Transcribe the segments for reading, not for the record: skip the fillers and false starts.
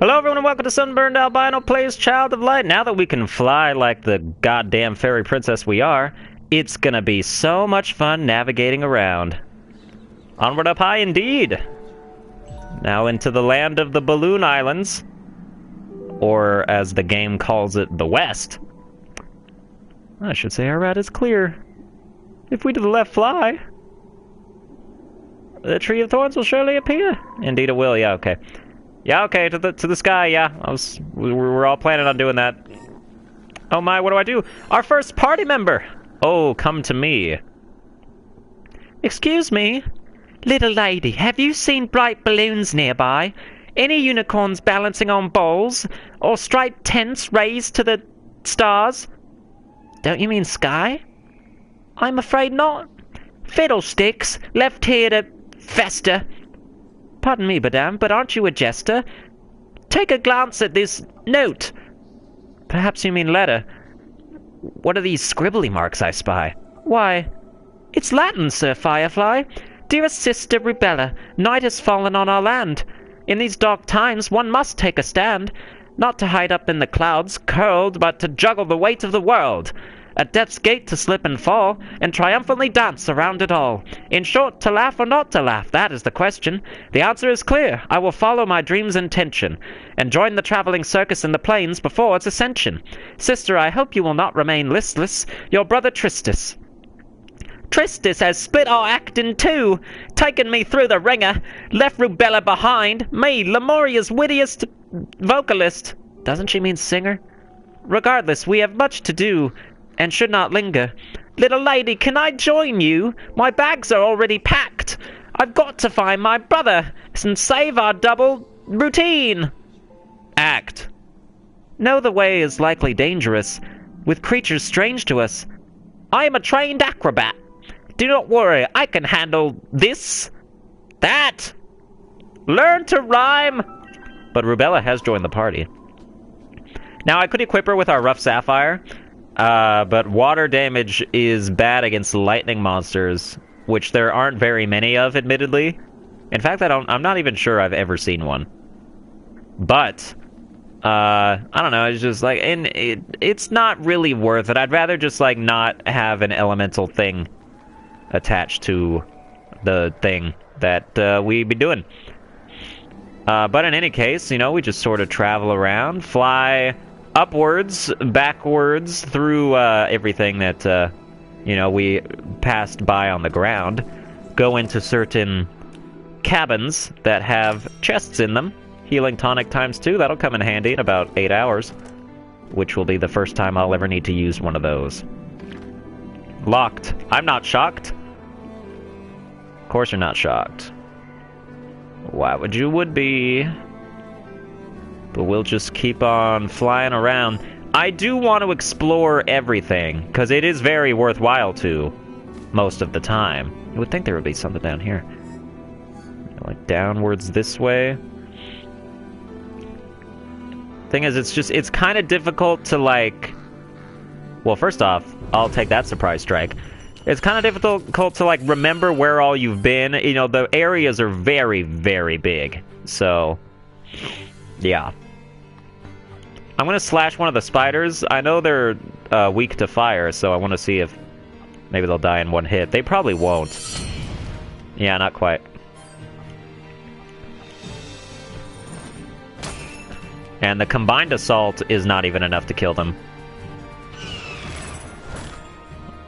Hello everyone and welcome to Sunburned Albino Plays Child of Light. Now that we can fly like the goddamn fairy princess we are, it's gonna be so much fun navigating around. Onward up high indeed! Now into the land of the Balloon Islands. Or as the game calls it, the West. I should say our route is clear. If we to the left fly, the Tree of Thorns will surely appear. Indeed it will, yeah, okay. Yeah, okay, to the sky, yeah. We were all planning on doing that. Oh my, what do I do? Our first party member! Oh, come to me. Excuse me? Little lady, have you seen bright balloons nearby? Any unicorns balancing on bowls? Or striped tents raised to the stars? Don't you mean sky? I'm afraid not. Fiddlesticks, left here to fester. Pardon me, madame, but aren't you a jester? Take a glance at this note. Perhaps you mean letter. What are these scribbly marks I spy? Why, it's Latin, Sir Firefly. Dearest sister Rubella, night has fallen on our land. In these dark times, one must take a stand. Not to hide up in the clouds, curled, but to juggle the weight of the world. At death's gate to slip and fall, and triumphantly dance around it all. In short, to laugh or not to laugh, that is the question. The answer is clear. I will follow my dream's intention, and join the traveling circus in the plains before its ascension. Sister, I hope you will not remain listless. Your brother Tristis. Tristis has split our act in two, taken me through the ringer, left Rubella behind, me, Lemuria's wittiest vocalist. Doesn't she mean singer? Regardless, we have much to do, and should not linger. Little lady, can I join you? My bags are already packed. I've got to find my brother and save our double routine. Act. Know the way is likely dangerous, with creatures strange to us. I am a trained acrobat. Do not worry, I can handle this, that. Learn to rhyme. But Rubella has joined the party. Now, I could equip her with our Rough Sapphire, but water damage is bad against lightning monsters, which there aren't very many of, admittedly. In fact, I'm not even sure I've ever seen one. But, I don't know, it's just like, and it's not really worth it. I'd rather just, like, not have an elemental thing attached to the thing that we be doing. But in any case, you know, we just sort of travel around, fly upwards, backwards, through everything that, you know, we passed by on the ground, go into certain cabins that have chests in them. Healing tonic ×2, that'll come in handy in about 8 hours, which will be the first time I'll ever need to use one of those. Locked. I'm not shocked. Of course you're not shocked. Why would you would be? But we'll just keep on flying around. I do want to explore everything, because it is very worthwhile to, most of the time. You would think there would be something down here. Like downwards this way. Thing is, it's kind of difficult to, like... Well, first off, I'll take that surprise strike. It's kind of difficult to, like, remember where all you've been. You know, the areas are very, very big. So, yeah. I'm going to slash one of the spiders. I know they're weak to fire, so I want to see if maybe they'll die in one hit. They probably won't. Yeah, not quite. And the combined assault is not even enough to kill them.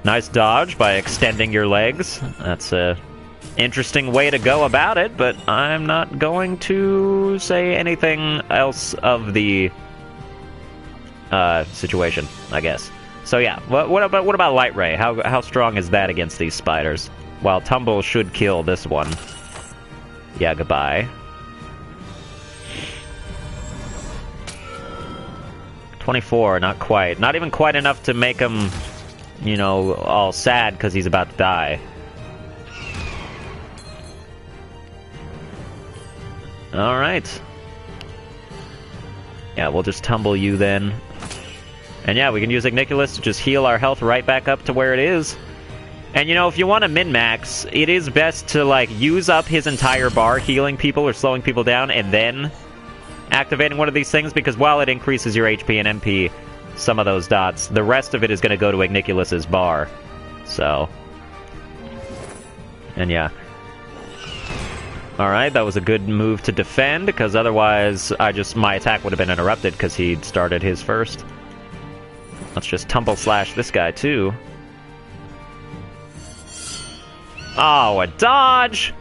Nice dodge by extending your legs. That's a interesting way to go about it, but I'm not going to say anything else of the situation, I guess. So yeah, what about Light Ray? How strong is that against these spiders? While Tumble should kill this one. Yeah, goodbye. 24, not quite. Not even quite enough to make him, you know, all sad because he's about to die. Alright. Yeah, we'll just tumble you then. And yeah, we can use Igniculus to just heal our health right back up to where it is. And you know, if you want to min-max, it is best to, like, use up his entire bar healing people or slowing people down, and then activating one of these things, because while it increases your HP and MP, some of those dots, the rest of it is going to go to Igniculus's bar. So, and yeah. Alright, that was a good move to defend, because otherwise my attack would have been interrupted because he'd started his first. Let's just tumble slash this guy too. Oh, a dodge!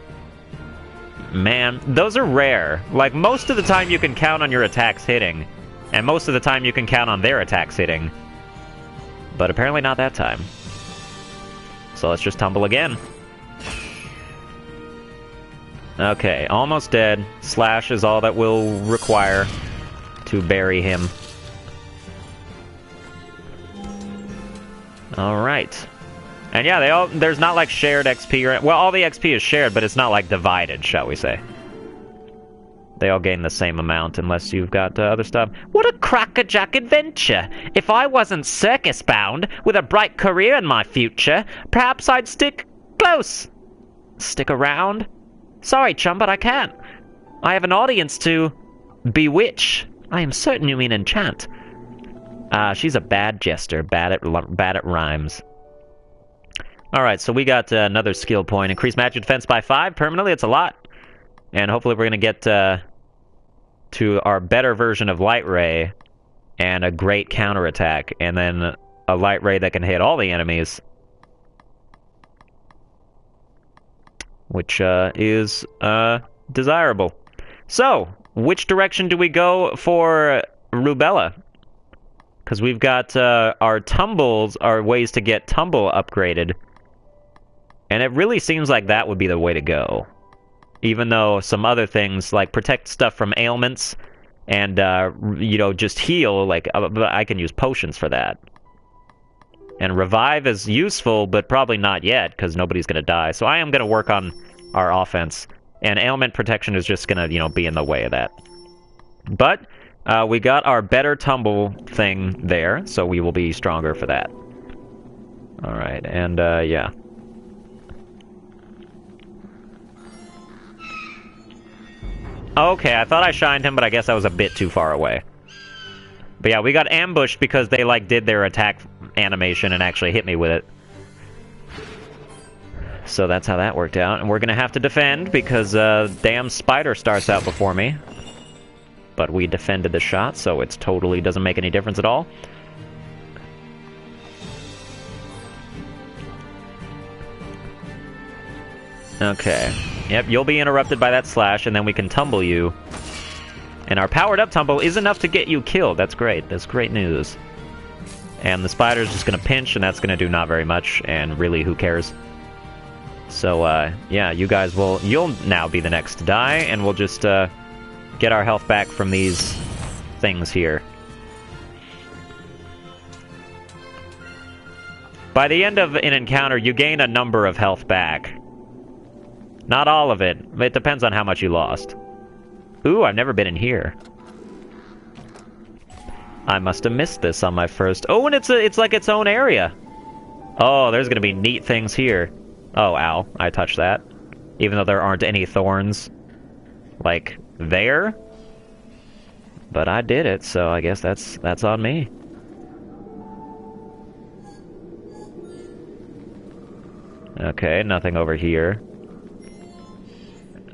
Man, those are rare. Like, most of the time you can count on your attacks hitting, and most of the time you can count on their attacks hitting. But apparently not that time. So let's just tumble again. Okay, almost dead. Slash is all that we'll require to bury him. Alright. And yeah, there's not like shared XP or... Well, all the XP is shared, but it's not like divided, shall we say. They all gain the same amount unless you've got other stuff. What a crackerjack adventure! If I wasn't circus-bound, with a bright career in my future, perhaps I'd stick close. Stick around? Sorry, chum, but I can't. I have an audience to bewitch. I am certain you mean enchant. She's a bad jester, bad at rhymes. Alright, so we got another skill point. Increase magic defense by 5 permanently. It's a lot. And hopefully we're going to get to our better version of Light Ray and a great counterattack. And then a Light Ray that can hit all the enemies. Which is desirable. So, which direction do we go for Rubella? Because we've got our tumbles, our ways to get tumble upgraded. And it really seems like that would be the way to go. Even though some other things, like protect stuff from ailments, and, you know, just heal, like, I can use potions for that. And revive is useful, but probably not yet, because nobody's going to die. So I am going to work on our offense. And ailment protection is just going to, you know, be in the way of that. But we got our better tumble thing there, so we will be stronger for that. Alright, and, yeah. Okay, I thought I shined him, but I guess I was a bit too far away. But yeah, we got ambushed because they, like, did their attack animation and actually hit me with it. So that's how that worked out. And we're gonna have to defend because, damn spider starts out before me. But we defended the shot, so it totally doesn't make any difference at all. Okay. Yep, you'll be interrupted by that slash, and then we can tumble you. And our powered-up tumble is enough to get you killed. That's great. That's great news. And the spider's just gonna pinch, and that's gonna do not very much, and really, who cares? So, yeah, you guys you'll now be the next to die, and we'll just, get our health back from these things here. By the end of an encounter, you gain a number of health back. Not all of it. It depends on how much you lost. Ooh, I've never been in here. I must have missed this on my first... Oh, and it's like its own area. Oh, there's gonna be neat things here. Oh, ow. I touched that. Even though there aren't any thorns. Like, there? But I did it, so I guess that's on me. Okay, nothing over here.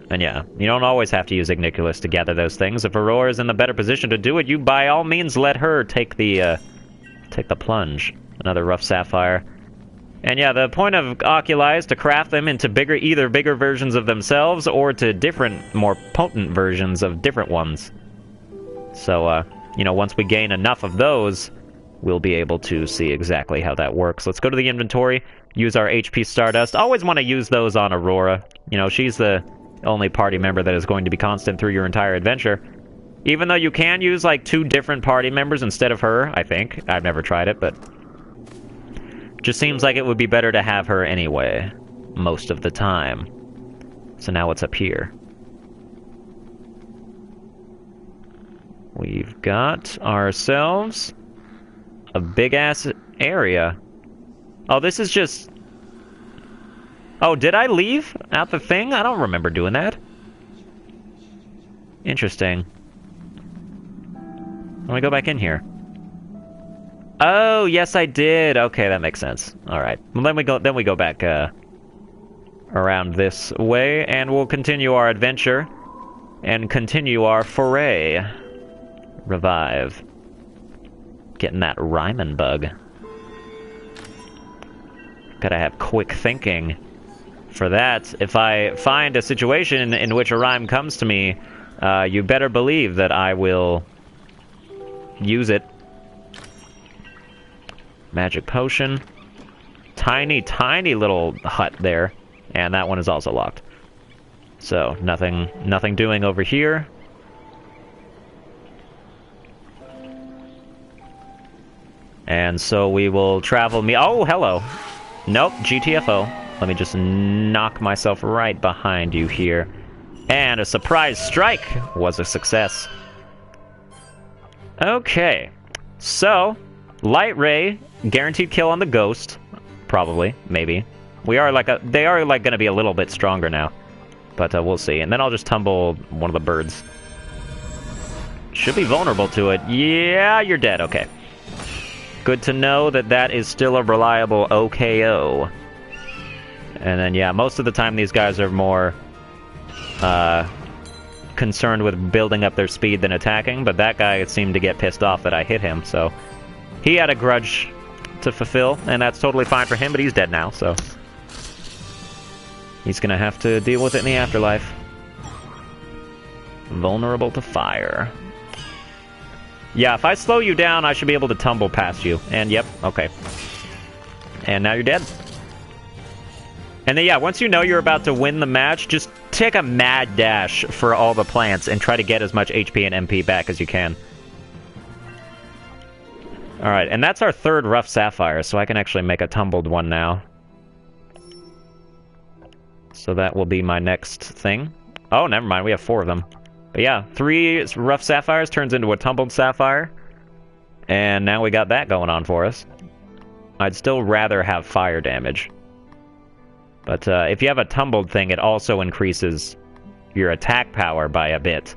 And yeah, you don't always have to use Igniculus to gather those things. If Aurora is in the better position to do it, you by all means let her take the plunge. Another rough sapphire. And yeah, the point of oculi is to craft them into either bigger versions of themselves or to different, more potent versions of different ones. So, you know, once we gain enough of those, we'll be able to see exactly how that works. Let's go to the inventory, use our HP Stardust. Always want to use those on Aurora. You know, she's the only party member that is going to be constant through your entire adventure. Even though you can use, like, 2 different party members instead of her, I think. I've never tried it, but... just seems like it would be better to have her anyway, most of the time. So now what's up here? We've got ourselves a big-ass area. Oh, this is just... Oh, did I leave out the thing? I don't remember doing that. Interesting. Let me go back in here. Oh, yes, I did. Okay, that makes sense. All right. Well, then we go back around this way, and we'll continue our adventure and continue our foray. Revive. Getting that rhyming bug. Gotta have quick thinking. For that, if I find a situation in which a rhyme comes to me, you better believe that I will use it. Magic potion. Tiny, tiny little hut there. And that one is also locked. So, nothing doing over here. And so we will travel oh, hello. Nope, GTFO. Let me just knock myself right behind you here. And a surprise strike was a success. Okay. So, Light Ray, guaranteed kill on the ghost. Probably, maybe. They are gonna be a little bit stronger now. But we'll see. And then I'll just tumble one of the birds. Should be vulnerable to it. Yeah, you're dead. Okay. Good to know that that is still a reliable OKO. And then, yeah, most of the time these guys are more concerned with building up their speed than attacking, but that guy seemed to get pissed off that I hit him, so he had a grudge to fulfill, and that's totally fine for him, but he's dead now, so he's gonna have to deal with it in the afterlife. Vulnerable to fire. Yeah, if I slow you down, I should be able to tumble past you. And yep, okay. And now you're dead. And then yeah, once you know you're about to win the match, just take a mad dash for all the plants and try to get as much HP and MP back as you can. Alright, and that's our third rough sapphire, so I can actually make a tumbled one now. So that will be my next thing. Oh, never mind, we have 4 of them. But yeah, 3 rough sapphires turns into a tumbled sapphire. And now we got that going on for us. I'd still rather have fire damage. But if you have a tumbled thing, it also increases your attack power by a bit.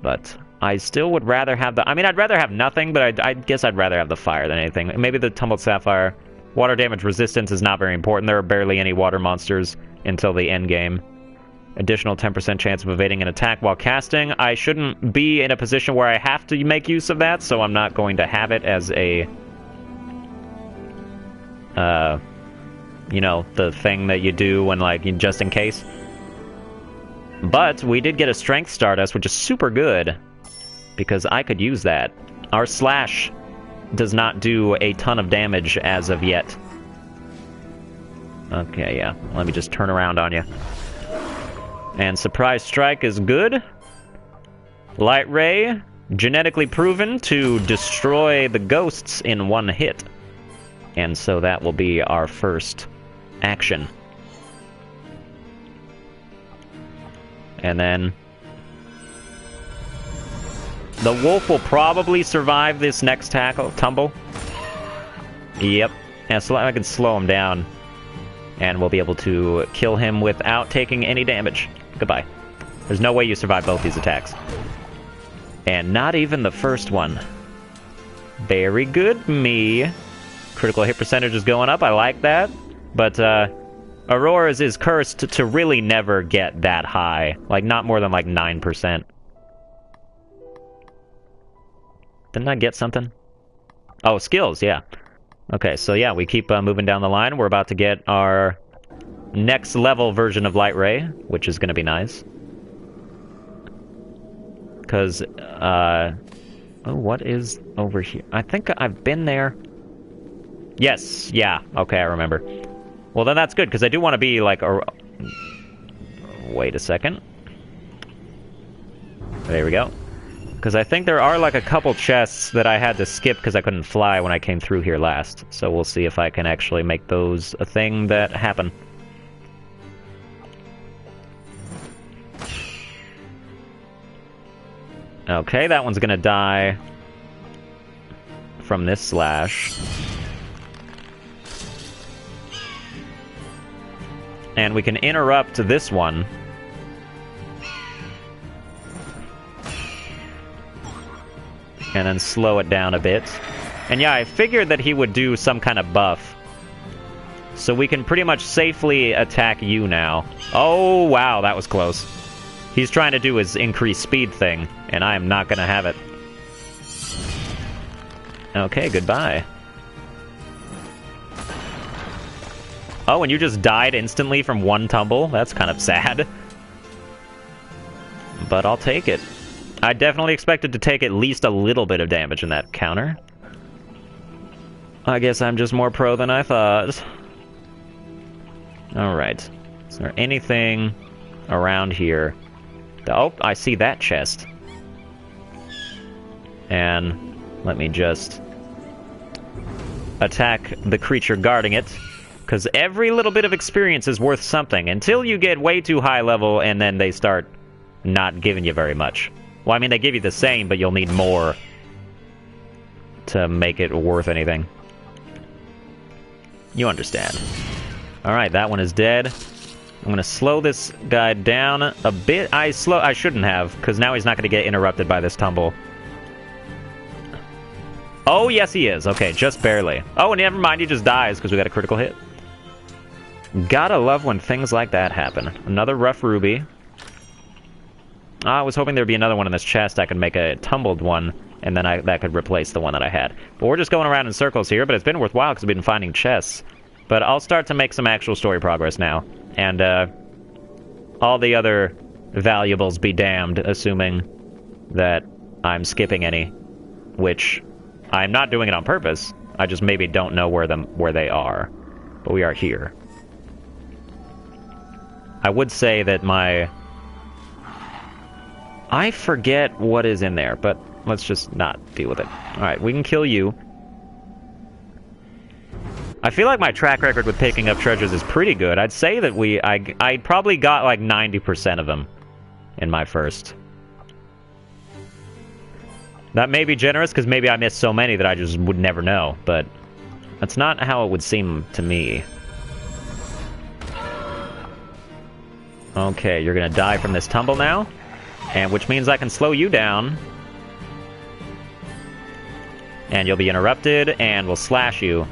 But I still would rather have the... I mean, I'd rather have nothing, but I guess I'd rather have the fire than anything. Maybe the tumbled sapphire. Water damage resistance is not very important. There are barely any water monsters until the end game. Additional 10% chance of evading an attack while casting. I shouldn't be in a position where I have to make use of that, so I'm not going to have it as a... you know, the thing that you do when, like, just in case. But we did get a Strength Stardust, which is super good, because I could use that. Our slash does not do a ton of damage as of yet. Okay, yeah. Let me just turn around on you. And Surprise Strike is good. Light Ray, genetically proven to destroy the ghosts in 1 hit. And so that will be our first action. And then the wolf will probably survive this next tumble. Yep. And so I can slow him down. And we'll be able to kill him without taking any damage. Goodbye. There's no way you survive both these attacks. And not even the first one. Very good, me. Critical hit percentage is going up. I like that. But Aurora's is cursed to really never get that high. Like, not more than, like, 9%. Didn't I get something? Oh, skills, yeah. Okay, so yeah, we keep moving down the line. We're about to get our next level version of Light Ray, which is going to be nice. Because, oh, what is over here? I think I've been there. Yes, yeah, okay, I remember. Well, then that's good, because I do want to be, like, wait a second. There we go. Because I think there are, like, a couple chests that I had to skip because I couldn't fly when I came through here last. So we'll see if I can actually make those a thing that happen. Okay, that one's gonna die from this slash. And we can interrupt this one. And then slow it down a bit. And yeah, I figured that he would do some kind of buff. So we can pretty much safely attack you now. Oh, wow, that was close. He's trying to do his increased speed thing, and I am not going to have it. Okay, goodbye. Oh, and you just died instantly from one tumble? That's kind of sad. But I'll take it. I definitely expected to take at least a little bit of damage in that counter. I guess I'm just more pro than I thought. Alright. Is there anything around here? Oh, I see that chest. And let me just attack the creature guarding it. Because every little bit of experience is worth something. Until you get way too high level and then they start not giving you very much. Well, I mean, they give you the same, but you'll need more to make it worth anything. You understand. Alright, that one is dead. I'm going to slow this guy down a bit. I shouldn't have, because now he's not going to get interrupted by this tumble. Oh, yes he is. Okay, just barely. Oh, and never mind, he just dies because we got a critical hit. Gotta love when things like that happen. Another rough ruby. I was hoping there'd be another one in this chest. I could make a tumbled one, and then that could replace the one that I had. But we're just going around in circles here, but it's been worthwhile because we've been finding chests. But I'll start to make some actual story progress now. And all the other valuables be damned, assuming that I'm skipping any. Which, I'm not doing it on purpose. I just maybe don't know where they are. But we are here. I would say that I forget what is in there, but let's just not deal with it. Alright, we can kill you. I feel like my track record with picking up treasures is pretty good. I'd say that I probably got like 90% of them in my first. That may be generous, because maybe I missed so many that I just would never know, but that's not how it would seem to me. Okay, you're gonna die from this tumble now. And which means I can slow you down. And you'll be interrupted, and we'll slash you.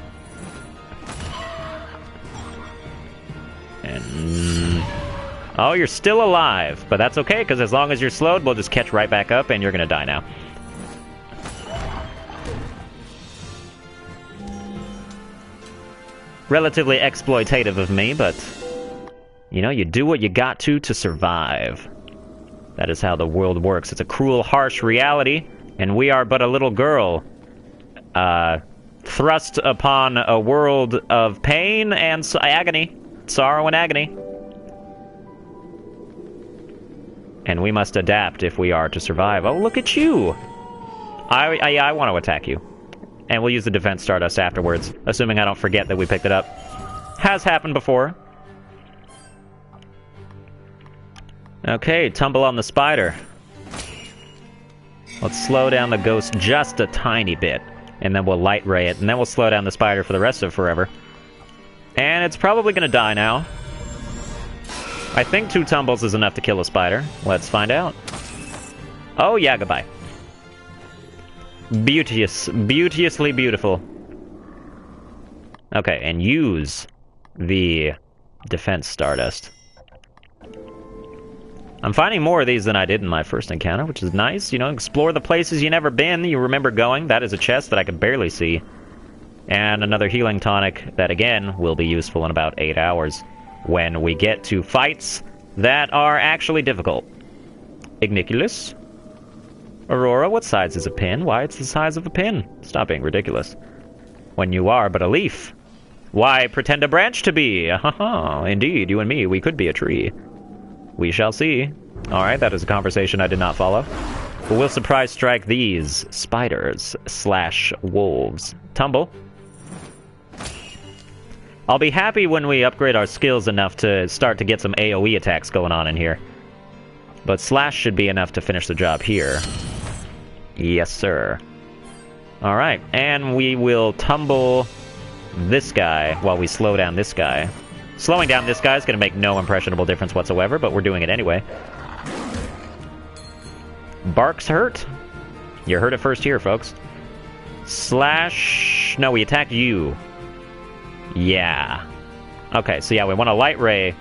And... oh, you're still alive. But that's okay, because as long as you're slowed, we'll just catch right back up, and you're gonna die now. Relatively exploitative of me, but... you know, you do what you got to survive. That is how the world works. It's a cruel, harsh reality, and we are but a little girl, thrust upon a world of pain and agony, sorrow and agony. And we must adapt if we are to survive. Oh, look at you! I want to attack you. And we'll use the defense Stardust afterwards, assuming I don't forget that we picked it up. Has happened before. Okay, tumble on the spider. Let's slow down the ghost just a tiny bit, and then we'll light ray it, and then we'll slow down the spider for the rest of forever. And it's probably gonna die now. I think 2 tumbles is enough to kill a spider. Let's find out. Oh yeah, goodbye. Beauteously beautiful. Okay, and use the defense Stardust. I'm finding more of these than I did in my first encounter, which is nice. You know, explore the places you've never been, you remember going. That is a chest that I could barely see. And another healing tonic that, again, will be useful in about 8 hours when we get to fights that are actually difficult. Igniculus? Aurora, what size is a pin? Why, it's the size of a pin. Stop being ridiculous. When you are but a leaf. Why pretend a branch to be? Ha-ha, indeed, you and me, we could be a tree. We shall see. Alright, that is a conversation I did not follow. But we'll surprise strike these spiders / wolves. Tumble. I'll be happy when we upgrade our skills enough to start to get some AoE attacks going on in here. But slash should be enough to finish the job here. Yes, sir. Alright, and we will tumble this guy while we slow down this guy. Slowing down this guy is going to make no impressionable difference whatsoever, but we're doing it anyway. Barks hurt. You heard it first here, folks. Slash... No, we attacked you. Yeah. Okay, so yeah, we want to light ray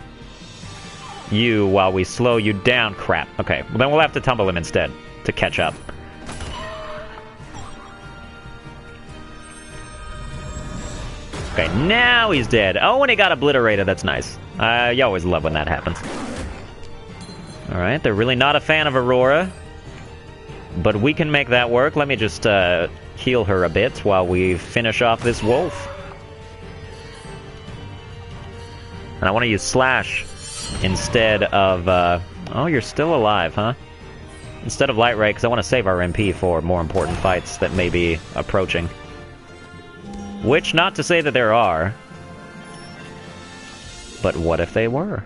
you while we slow you down. Crap. Okay, well then we'll have to tumble him instead to catch up. Okay, now he's dead. Oh, and he got obliterated. That's nice. You always love when that happens. Alright, they're really not a fan of Aurora. But we can make that work. Let me just heal her a bit while we finish off this wolf. And I want to use Slash instead of... Oh, you're still alive, huh? Instead of Light Ray, because I want to save our MP for more important fights that may be approaching. Which, not to say that there are. But what if they were?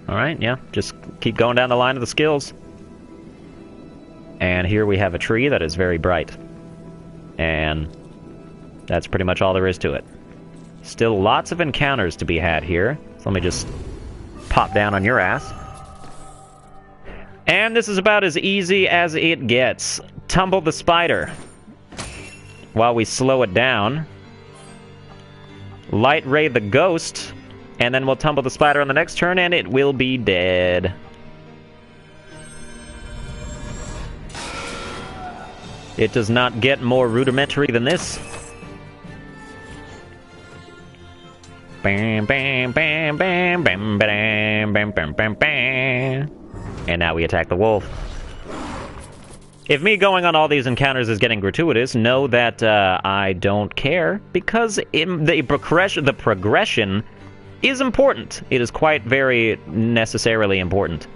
Alright, yeah, just keep going down the line of the skills. And here we have a tree that is very bright. And that's pretty much all there is to it. Still lots of encounters to be had here. So let me just pop down on your ass. And this is about as easy as it gets. Tumble the spider. While we slow it down. Light ray the ghost. And then we'll tumble the spider on the next turn, and it will be dead. It does not get more rudimentary than this. Bam, bam, bam, bam, bam, bam, bam, bam, bam, bam. And now we attack the wolf. If me going on all these encounters is getting gratuitous, know that I don't care, because the progression is important. It is quite very necessarily important.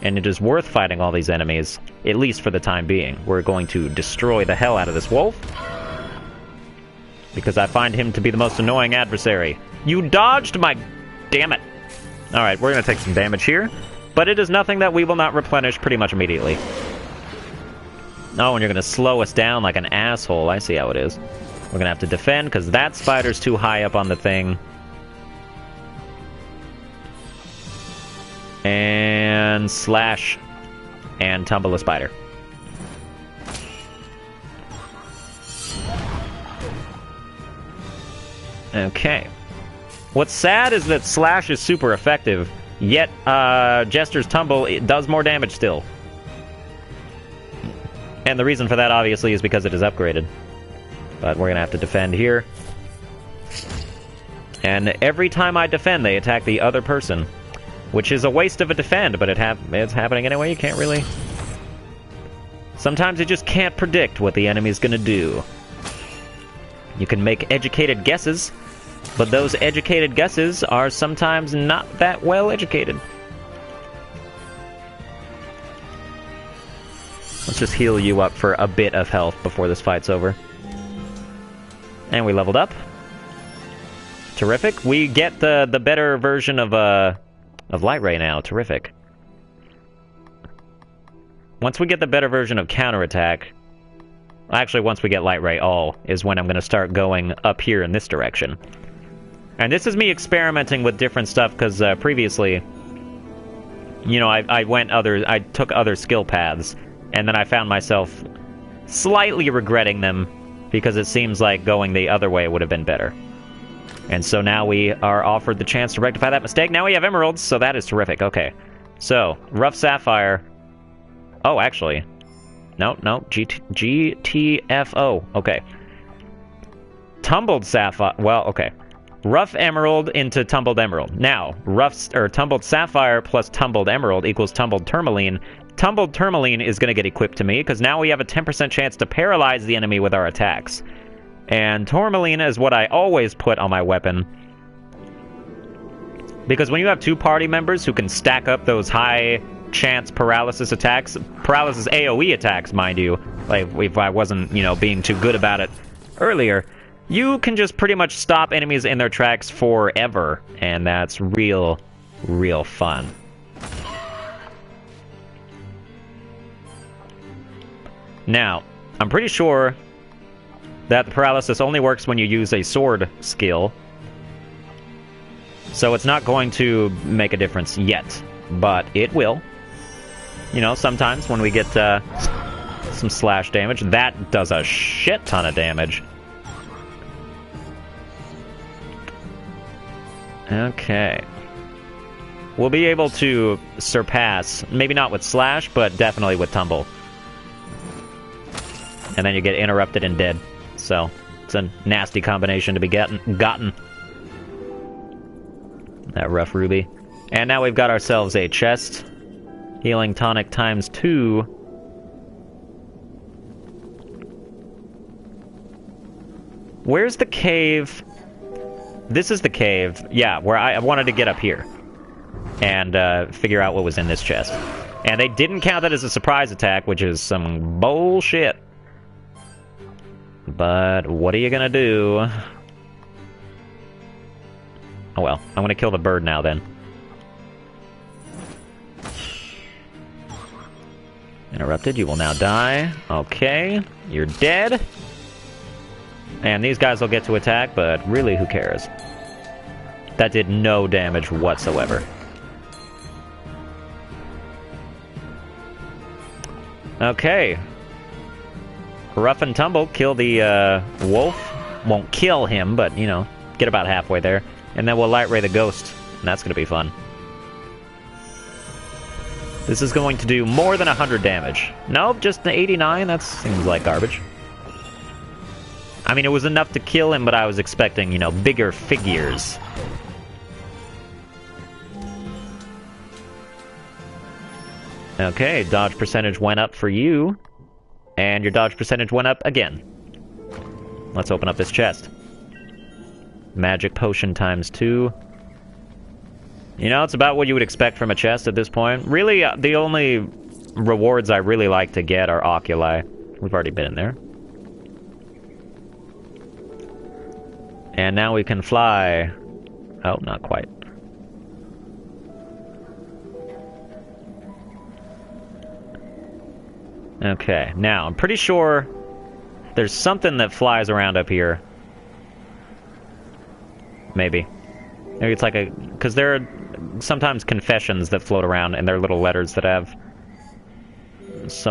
And it is worth fighting all these enemies, at least for the time being. We're going to destroy the hell out of this wolf, because I find him to be the most annoying adversary. You dodged my... Damn it. Alright, we're going to take some damage here, but it is nothing that we will not replenish pretty much immediately. Oh, and you're going to slow us down like an asshole. I see how it is. We're going to have to defend, because that spider's too high up on the thing. And slash. And tumble a spider. Okay. What's sad is that slash is super effective, yet Jester's tumble, it does more damage still. And the reason for that, obviously, is because it is upgraded. But we're going to have to defend here. And every time I defend, they attack the other person. Which is a waste of a defend, but it's happening anyway. You can't really... Sometimes you just can't predict what the enemy's going to do. You can make educated guesses, but those educated guesses are sometimes not that well educated. Let's just heal you up for a bit of health before this fight's over. And we leveled up. Terrific. We get the better version of Light Ray now. Terrific. Once we get the better version of Counterattack... Actually, once we get Light Ray all, is when I'm going to start going up here in this direction. And this is me experimenting with different stuff, because previously... You know, I took other skill paths, and then I found myself slightly regretting them, because it seems like going the other way would have been better. And so now we are offered the chance to rectify that mistake. Now we have emeralds, so that is terrific. Okay. So, Rough Sapphire. Oh, actually. No. GTFO. Okay. Tumbled Sapphire. Well, okay. Rough Emerald into Tumbled Emerald. Now, Tumbled Sapphire plus Tumbled Emerald equals Tumbled Tourmaline. Tumbled Tourmaline is going to get equipped to me, because now we have a 10% chance to paralyze the enemy with our attacks. And Tourmaline is what I always put on my weapon. Because when you have two party members who can stack up those high chance paralysis attacks, paralysis AoE attacks, mind you, like if I wasn't, being too good about it earlier, you can just pretty much stop enemies in their tracks forever. And that's real fun. Now, I'm pretty sure that the paralysis only works when you use a sword skill. So it's not going to make a difference yet, but it will. You know, sometimes when we get some slash damage. That does a shit ton of damage. Okay. We'll be able to surpass, maybe not with Slash, but definitely with Tumble. And then you get interrupted and dead. So, it's a nasty combination to be gotten. That rough ruby. And now we've got ourselves a chest. Healing tonic times 2. Where's the cave? This is the cave. Yeah, where I wanted to get up here. And figure out what was in this chest. And they didn't count that as a surprise attack, which is some bullshit. But what are you gonna do? Oh well, I'm gonna kill the bird now then. Interrupted, you will now die. Okay, you're dead. And these guys will get to attack, but really, who cares? That did no damage whatsoever. Okay. Rough and Tumble kill the wolf. Won't kill him, but, you know, get about halfway there. And then we'll Light Ray the Ghost, and that's going to be fun. This is going to do more than 100 damage. Nope, just the 89? That seems like garbage. I mean, it was enough to kill him, but I was expecting, you know, bigger figures. Okay, dodge percentage went up for you. And your dodge percentage went up again. Let's open up this chest. Magic potion times 2. You know, it's about what you would expect from a chest at this point. Really, the only rewards I really like to get are oculi. We've already been in there. And now we can fly. Oh, not quite. Okay, now, I'm pretty sure there's something that flies around up here. Maybe. Maybe it's like a... Because there are sometimes confessions that float around, and they're little letters that have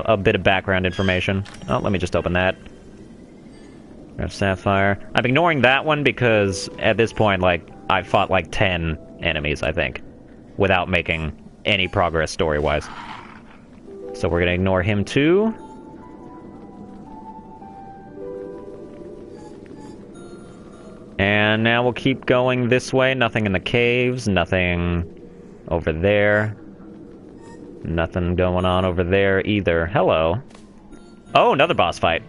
a bit of background information. Oh, let me just open that. There's Sapphire. I'm ignoring that one because, at this point, like, I've fought like 10 enemies, I think, without making any progress story-wise. So we're gonna ignore him too. And now we'll keep going this way. Nothing in the caves, nothing over there. Nothing going on over there either. Hello. Oh, another boss fight.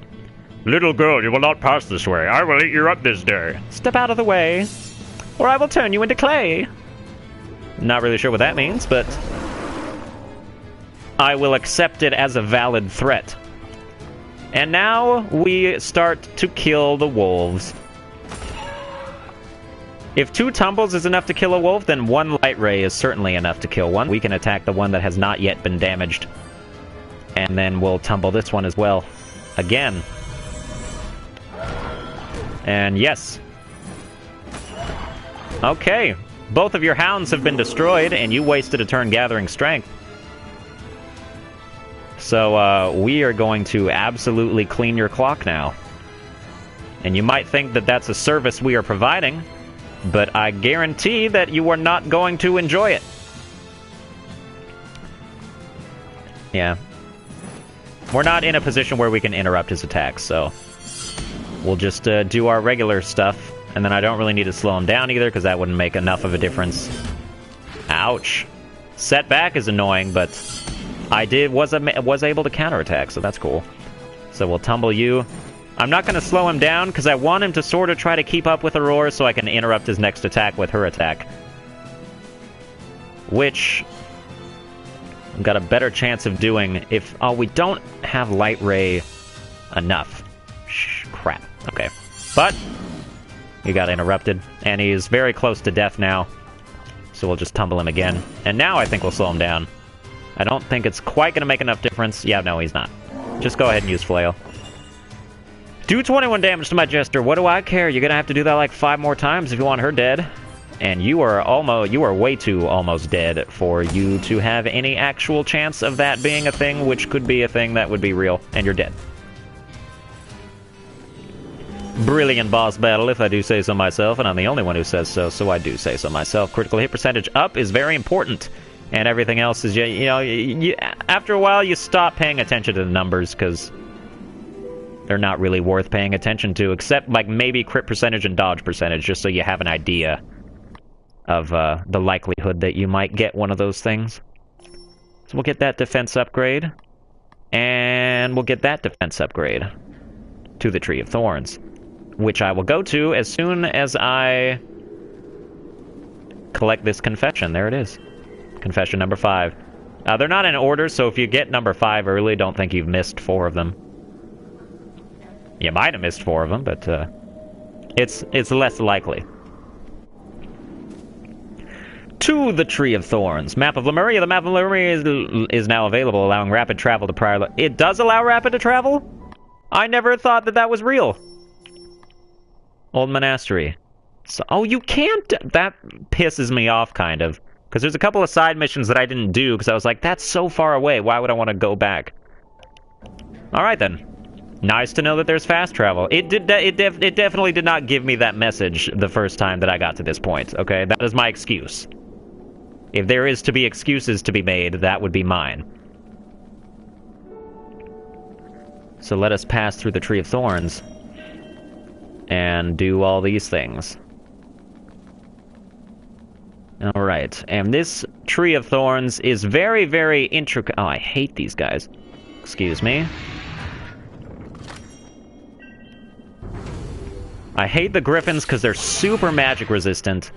Little girl, you will not pass this way. I will eat you up this day. Step out of the way, or I will turn you into clay. Not really sure what that means, but I will accept it as a valid threat. And now we start to kill the wolves. If 2 tumbles is enough to kill a wolf, then 1 light ray is certainly enough to kill one. We can attack the one that has not yet been damaged. And then we'll tumble this one as well. Again. And yes. Okay. Both of your hounds have been destroyed, and you wasted a turn gathering strength. So, we are going to absolutely clean your clock now. And you might think that that's a service we are providing, but I guarantee that you are not going to enjoy it. Yeah. We're not in a position where we can interrupt his attacks, so we'll just do our regular stuff, and then I don't really need to slow him down either, because that wouldn't make enough of a difference. Ouch. Setback is annoying, but I was able to counterattack, so that's cool. So we'll tumble you. I'm not going to slow him down, because I want him to sort of try to keep up with Aurora so I can interrupt his next attack with her attack. Which I've got a better chance of doing if... Oh, we don't have Light Ray enough. Crap. Okay. But he got interrupted, and he's very close to death now. So we'll just tumble him again. And now I think we'll slow him down. I don't think it's quite going to make enough difference. Yeah, no, he's not. Just go ahead and use Flail. Do 21 damage to my Jester. What do I care? You're going to have to do that like 5 more times if you want her dead. And you are way too almost dead for you to have any actual chance of that being a thing, which could be a thing that would be real, and you're dead. Brilliant boss battle, if I do say so myself, and I'm the only one who says so, so I do say so myself. Critical hit percentage up is very important, and everything else is, after a while you stop paying attention to the numbers, because they're not really worth paying attention to, except like maybe crit percentage and dodge percentage, just so you have an idea of the likelihood that you might get one of those things. So we'll get that defense upgrade, and we'll get that defense upgrade to the Tree of Thorns, which I will go to as soon as I collect this confession. There it is. Confession number 5. They're not in order, so if you get number 5 early, don't think you've missed 4 of them. You might have missed 4 of them, but it's less likely. To the Tree of Thorns. Map of Lemuria. The map of Lemuria is now available, allowing rapid travel to prior... It does allow rapid travel? I never thought that was real. Old Monastery. So, oh, you can't... That pisses me off, kind of. Because there's a couple of side missions that I didn't do, because I was like, that's so far away. Why would I want to go back? Alright, then. Nice to know that there's fast travel. It definitely did not give me that message the first time that I got to this point, okay? That is my excuse. If there is to be excuses to be made, that would be mine. So let us pass through the Tree of Thorns and do all these things. Alright, and this Tree of Thorns is very, very intricate. Oh, I hate these guys. Excuse me. I hate the Griffins because they're super magic resistant.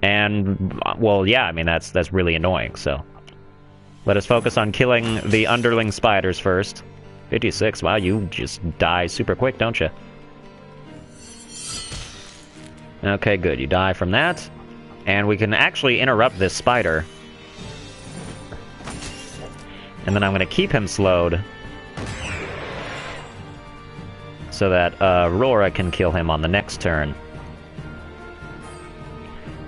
And, well, yeah, I mean, that's really annoying, so. Let us focus on killing the underling spiders first. 56, wow, you just die super quick, don't you? Okay, good, you die from that. And we can actually interrupt this spider. And then I'm going to keep him slowed, so that Aurora can kill him on the next turn.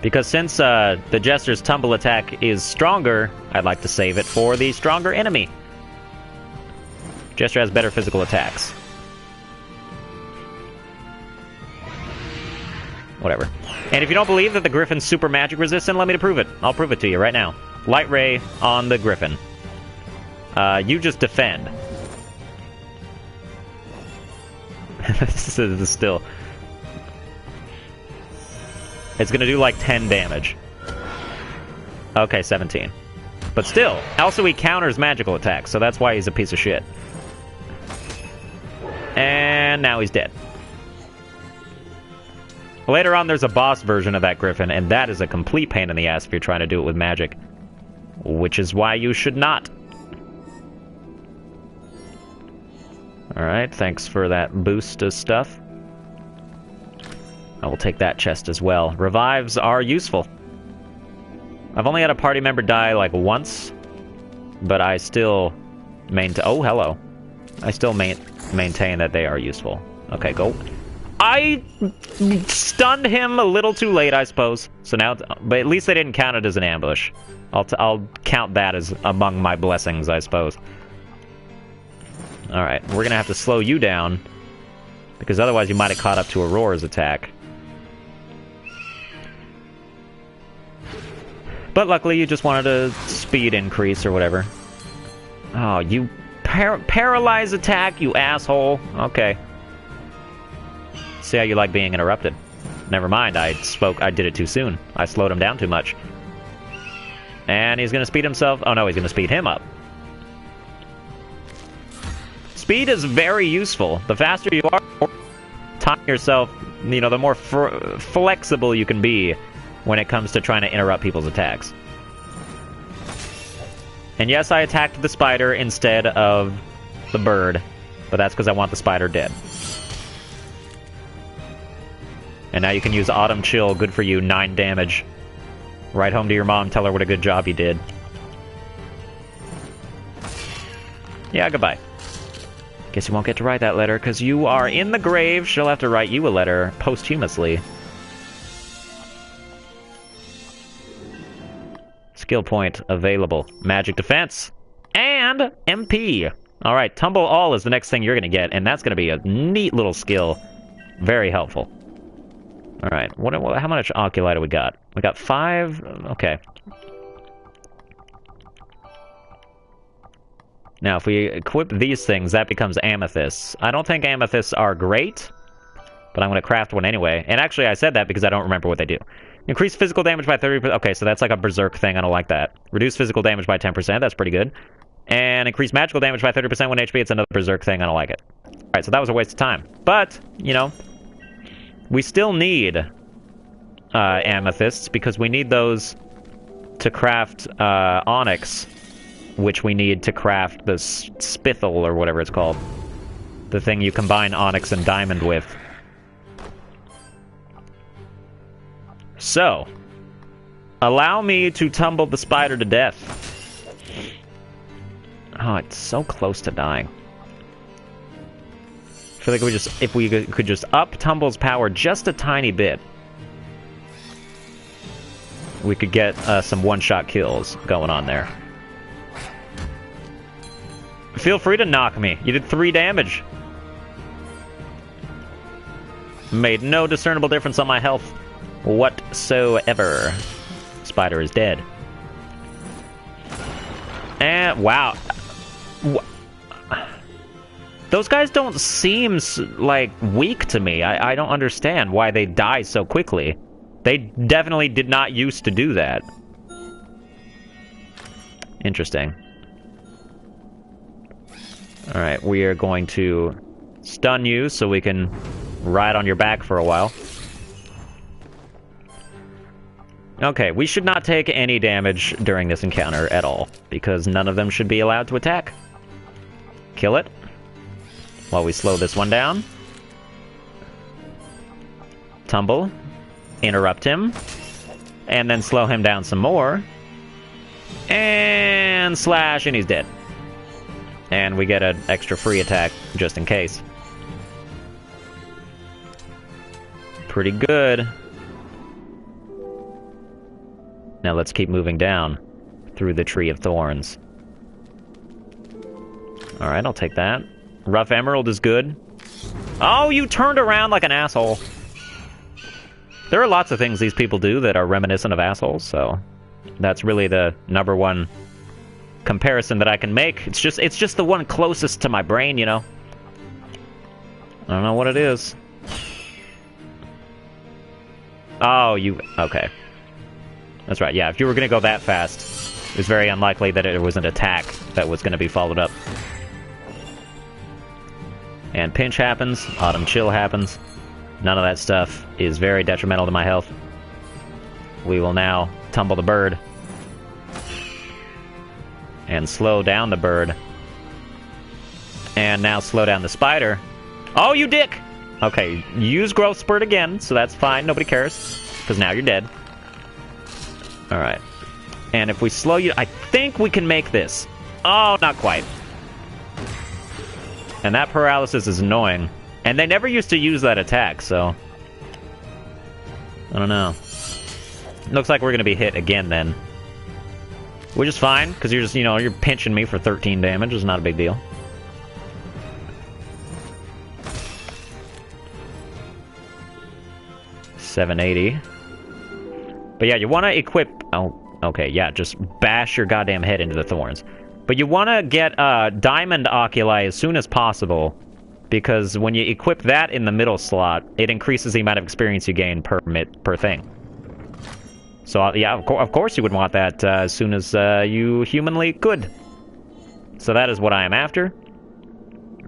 Because since the Jester's Tumble attack is stronger, I'd like to save it for the stronger enemy. Jester has better physical attacks. Whatever. And if you don't believe that the Griffin's super magic resistant, let me prove it. I'll prove it to you right now. Light Ray on the Griffin. You just defend. This is still... It's gonna do like 10 damage. Okay, 17. But still, also he counters magical attacks, so that's why he's a piece of shit. And now he's dead. Later on, there's a boss version of that Griffin, and that is a complete pain in the ass if you're trying to do it with magic. Which is why you should not. Alright, thanks for that boost of stuff. I will take that chest as well. Revives are useful. I've only had a party member die like once, but I still maintain... Oh, hello. I still maintain that they are useful. Okay, go. I stunned him a little too late, I suppose. So now, but at least they didn't count it as an ambush. I'll count that as among my blessings, I suppose. Alright, we're gonna have to slow you down, because otherwise you might have caught up to Aurora's attack. But luckily you just wanted a speed increase or whatever. Oh, you paralyze attack, you asshole. Okay. See how you like being interrupted. Never mind, I did it too soon. I slowed him down too much. And he's gonna speed himself. Oh no, he's gonna speed him up. Speed is very useful. The faster you are, time yourself, you know, the more flexible you can be when it comes to trying to interrupt people's attacks. And yes, I attacked the spider instead of the bird, but that's because I want the spider dead. And now you can use Autumn Chill, good for you, 9 damage. Write home to your mom, tell her what a good job you did. Yeah, goodbye. Guess you won't get to write that letter, because you are in the grave. She'll have to write you a letter posthumously. Skill point available. Magic defense. And MP. Alright, Tumble All is the next thing you're going to get, and that's going to be a neat little skill. Very helpful. Alright, how much Oculi do we got? We got 5? Okay. Now, if we equip these things, that becomes amethysts. I don't think amethysts are great, but I'm going to craft one anyway. And actually, I said that because I don't remember what they do. Increase physical damage by 30%. Okay, so that's like a berserk thing. I don't like that. Reduce physical damage by 10%. That's pretty good. And increase magical damage by 30% when HP. It's another berserk thing. I don't like it. Alright, so that was a waste of time. But, you know, we still need amethysts because we need those to craft onyx, which we need to craft the spithel or whatever it's called. The thing you combine onyx and diamond with. So, allow me to tumble the spider to death. Oh, it's so close to dying. I feel like if we could just up Tumble's power just a tiny bit, we could get some one-shot kills going on there. Feel free to knock me. You did 3 damage. Made no discernible difference on my health whatsoever. Spider is dead. And wow. Those guys don't seem like weak to me. I don't understand why they die so quickly. They definitely did not used to do that. Interesting. Alright, we are going to stun you so we can ride on your back for a while. Okay, we should not take any damage during this encounter at all, because none of them should be allowed to attack. Kill it, while we slow this one down. Tumble. Interrupt him. And then slow him down some more. And slash, and he's dead. And we get an extra free attack, just in case. Pretty good. Now let's keep moving down through the Tree of Thorns. Alright, I'll take that. Rough Emerald is good. Oh, you turned around like an asshole. There are lots of things these people do that are reminiscent of assholes, so that's really the number one comparison that I can make. It's just the one closest to my brain, you know? I don't know what it is. Oh, okay. That's right, yeah, if you were gonna go that fast, it's very unlikely that it was an attack that was gonna be followed up. And pinch happens, autumn chill happens. None of that stuff is very detrimental to my health. We will now tumble the bird. And slow down the bird. And now slow down the spider. Oh, you dick! Okay, use growth spurt again, so that's fine, nobody cares. Because now you're dead. Alright. And if we slow you... I think we can make this. Oh, not quite. And that paralysis is annoying. And they never used to use that attack, so... I don't know. Looks like we're gonna be hit again, then. Which is fine, because you're just, you know, you're pinching me for 13 damage. It's not a big deal. $780. But yeah, you want to equip... Oh, okay, yeah, just bash your goddamn head into the thorns. But you want to get diamond oculi as soon as possible, because when you equip that in the middle slot, it increases the amount of experience you gain per thing. So yeah, of course you would want that as soon as you humanly could. So that is what I am after.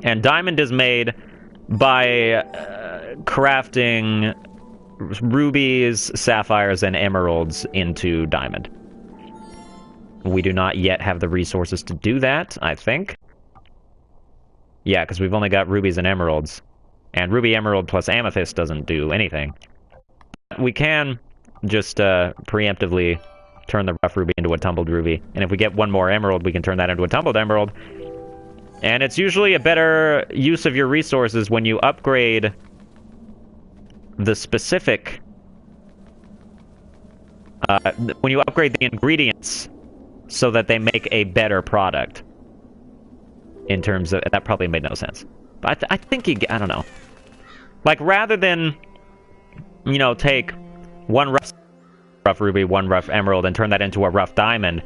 And diamond is made by crafting rubies, sapphires, and emeralds into diamond. We do not yet have the resources to do that, I think. Yeah, because we've only got rubies and emeralds. And ruby, emerald, plus amethyst doesn't do anything. We can just preemptively turn the rough ruby into a tumbled ruby. And if we get one more emerald, we can turn that into a tumbled emerald. And it's usually a better use of your resources when you upgrade the specific when you upgrade the ingredients so that they make a better product. In terms of... That probably made no sense. But I think you... I don't know. Like, rather than, you know, take one rough ruby, one rough emerald, and turn that into a rough diamond,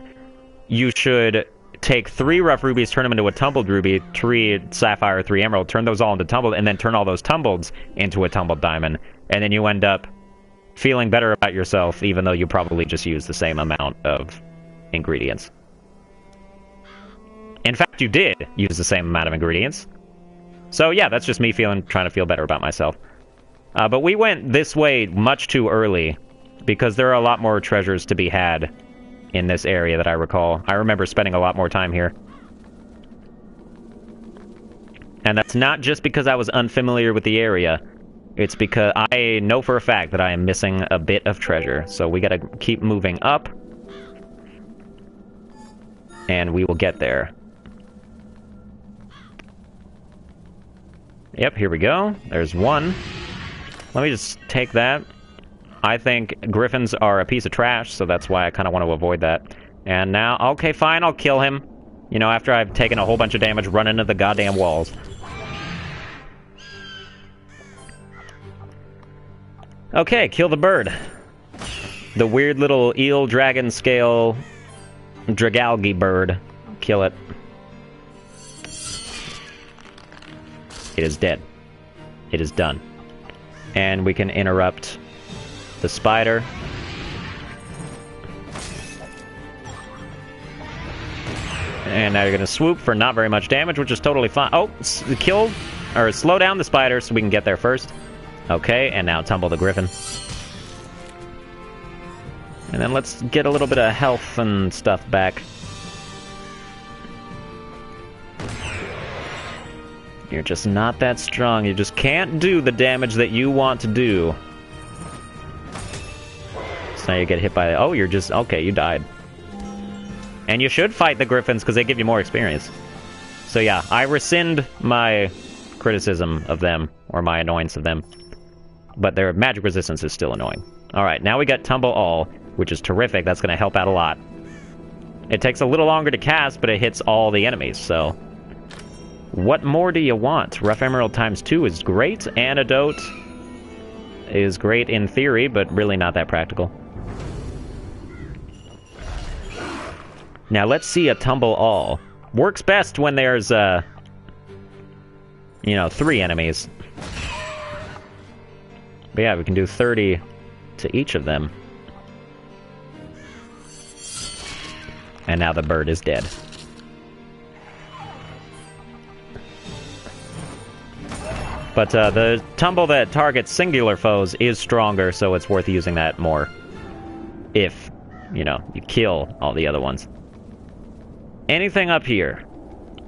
you should take 3 rough rubies, turn them into a tumbled ruby, 3 sapphire, 3 emerald, turn those all into tumbled, and then turn all those tumbleds into a tumbled diamond. And then you end up feeling better about yourself, even though you probably just used the same amount of ingredients. In fact, you did use the same amount of ingredients. So yeah, that's just me trying to feel better about myself. But we went this way much too early, because there are a lot more treasures to be had in this area that I recall. I remember spending a lot more time here. And that's not just because I was unfamiliar with the area. It's because I know for a fact that I am missing a bit of treasure. So we gotta keep moving up. And we will get there. Yep, here we go. There's one. Let me just take that. I think griffins are a piece of trash, so that's why I kind of want to avoid that. And now, okay, fine, I'll kill him. You know, after I've taken a whole bunch of damage running into the goddamn walls. Okay, kill the bird. The weird little eel dragon scale dragalgi bird. Kill it. It is dead. It is done. And we can interrupt the spider. And now you're going to swoop for not very much damage, which is totally fine. Oh, kill, or slow down the spider so we can get there first. Okay, and now tumble the griffin. And then let's get a little bit of health and stuff back. You're just not that strong. You just can't do the damage that you want to do. So now you get hit by... Oh, you're just... Okay, you died. And you should fight the griffins because they give you more experience. So yeah, I rescind my criticism of them, or my annoyance of them. But their magic resistance is still annoying. Alright, now we got Tumble All, which is terrific. That's going to help out a lot. It takes a little longer to cast, but it hits all the enemies, so... What more do you want? Rough Emerald times 2 is great. Antidote is great in theory, but really not that practical. Now let's see a Tumble All. Works best when there's, you know, 3 enemies. But yeah, we can do 30 to each of them. And now the bird is dead. But the tumble that targets singular foes is stronger, so it's worth using that more. If, you know, you kill all the other ones. Anything up here?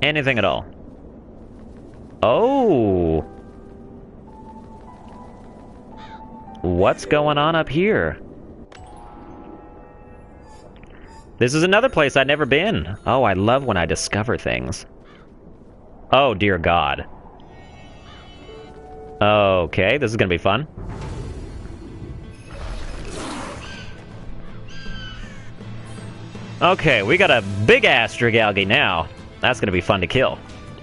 Anything at all? Oh! What's going on up here? This is another place I've never been. Oh, I love when I discover things. Oh, dear God. Okay, this is gonna be fun. Okay, we got a big-ass Dragalgi now. That's gonna be fun to kill.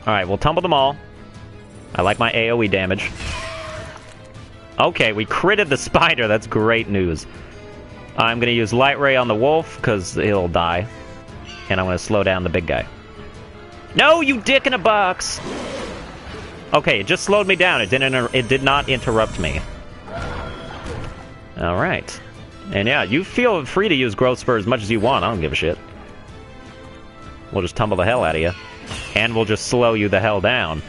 Alright, we'll tumble them all. I like my AoE damage. Okay, we critted the spider. That's great news. I'm gonna use Light Ray on the wolf, because he'll die. And I'm gonna slow down the big guy. No, you dick in a box! Okay, it just slowed me down. It did not interrupt me. Alright. And yeah, you feel free to use Growth Spur as much as you want. I don't give a shit. We'll just tumble the hell out of you. And we'll just slow you the hell down.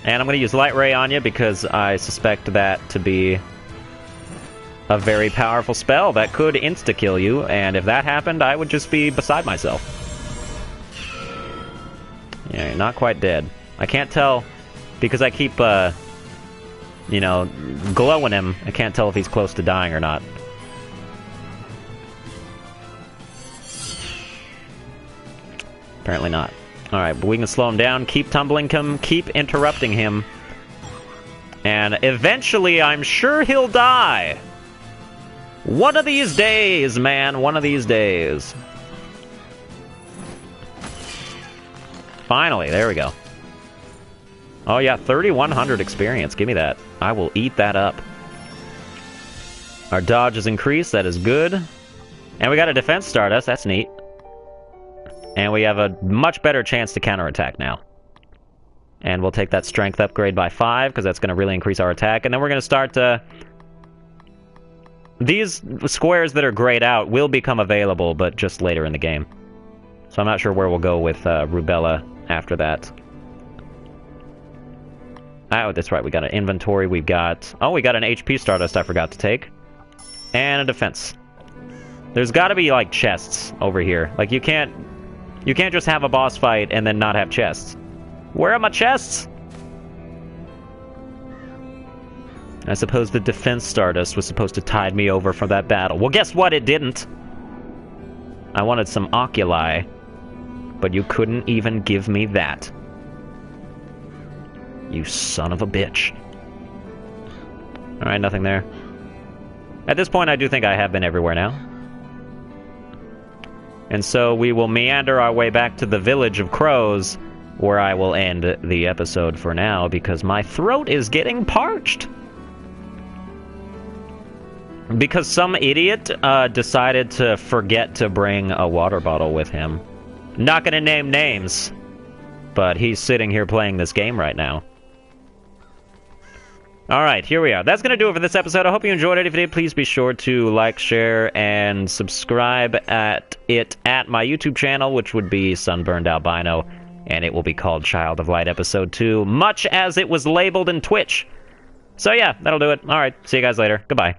And I'm going to use Light Ray on you because I suspect that to be a very powerful spell that could insta-kill you. And if that happened, I would just be beside myself. Yeah, you're not quite dead. I can't tell, because I keep, you know, glowing him. I can't tell if he's close to dying or not. Apparently not. Alright, but we can slow him down, keep tumbling him, keep interrupting him. And eventually, I'm sure he'll die. One of these days, man. One of these days. Finally, there we go. Oh yeah, 3,100 experience. Give me that. I will eat that up. Our dodge is increased. That is good. And we got a defense Stardust. That's neat. And we have a much better chance to counterattack now. And we'll take that strength upgrade by 5, because that's going to really increase our attack. And then we're going to start these squares that are grayed out will become available, but just later in the game. So I'm not sure where we'll go with Rubella after that. Oh, that's right. We got an inventory. We got an HP Stardust I forgot to take. And a defense. There's got to be, like, chests over here. Like, you can't just have a boss fight and then not have chests. Where are my chests? I suppose the defense Stardust was supposed to tide me over from that battle. Well, guess what? It didn't. I wanted some oculi, but you couldn't even give me that. You son of a bitch. Alright, nothing there. At this point, I do think I have been everywhere now. And so we will meander our way back to the village of crows, where I will end the episode for now, because my throat is getting parched. Because some idiot decided to forget to bring a water bottle with him. Not gonna name names, but he's sitting here playing this game right now. Alright, here we are. That's going to do it for this episode. I hope you enjoyed it. If you did, please be sure to like, share, and subscribe at my YouTube channel, which would be Sunburned Albino, and it will be called Child of Light Episode 2, much as it was labeled in Twitch. So yeah, that'll do it. Alright, see you guys later. Goodbye.